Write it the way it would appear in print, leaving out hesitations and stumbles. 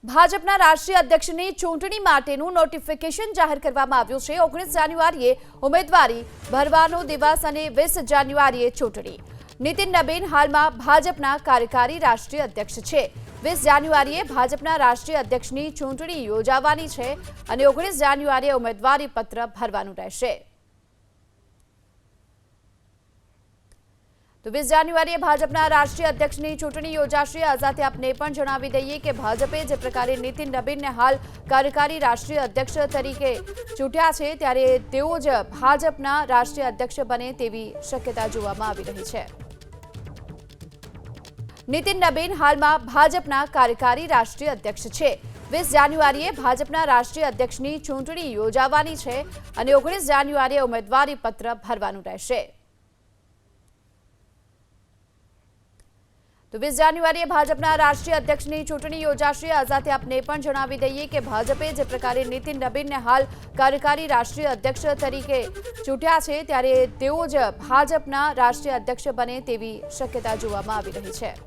ભાજપના રાષ્ટ્રીય અધ્યક્ષની ચૂંટણી માટેનું નોટિફિકેશન જાહેર કરવામાં આવ્યું છે। 19 જાન્યુઆરીએ ઉમેદવારી ભરવાનો દિવસ અને 20 જાન્યુઆરીએ ચૂંટણી। નીતિન નબીન હાલમાં ભાજપના કાર્યકારી રાષ્ટ્રીય અધ્યક્ષ છે। 20 જાન્યુઆરીએ ભાજપના રાષ્ટ્રીય અધ્યક્ષની ચૂંટણી યોજાવાની છે અને 19 જાન્યુઆરીએ ઉમેદવારી પત્ર ભરવાનું રહેશે। तो 20 જાન્યુઆરીએ ભાજપના રાષ્ટ્રીય અધ્યક્ષની ચૂંટણી યોજાશે। આ સાથે આપને પણ જણાવી દઈએ કે ભાજપે જે પ્રકારે નીતિન નબીનને હાલ કાર્યકારી રાષ્ટ્રીય અધ્યક્ષ તરીકે ચૂંટ્યા છે, ત્યારે તેઓ જ ભાજપના રાષ્ટ્રીય અધ્યક્ષ બને તેવી શક્યતા જોવામાં આવી રહી છે। નીતિન નબીન હાલમાં ભાજપના કાર્યકારી રાષ્ટ્રીય અધ્યક્ષ છે। 20 જાન્યુઆરીએ ભાજપના રાષ્ટ્રીય અધ્યક્ષની ચૂંટણી યોજાવાની છે અને 19 જાન્યુઆરીએ ઉમેદવારી પત્ર ભરવાનું રહેશે। तो 20 જાન્યુઆરીએ ભાજપના રાષ્ટ્રીય અધ્યક્ષની ચૂંટણી યોજાશે। આ સાથે આપને પણ જણાવી દઈએ કે ભાજપે જે પ્રકારે નીતિન નબીનને હાલ કાર્યકારી રાષ્ટ્રીય અધ્યક્ષ તરીકે ચૂંટ્યા છે, ત્યારે તેઓ જ ભાજપના રાષ્ટ્રીય અધ્યક્ષ બને તેવી શક્યતા જોવામાં આવી રહી છે।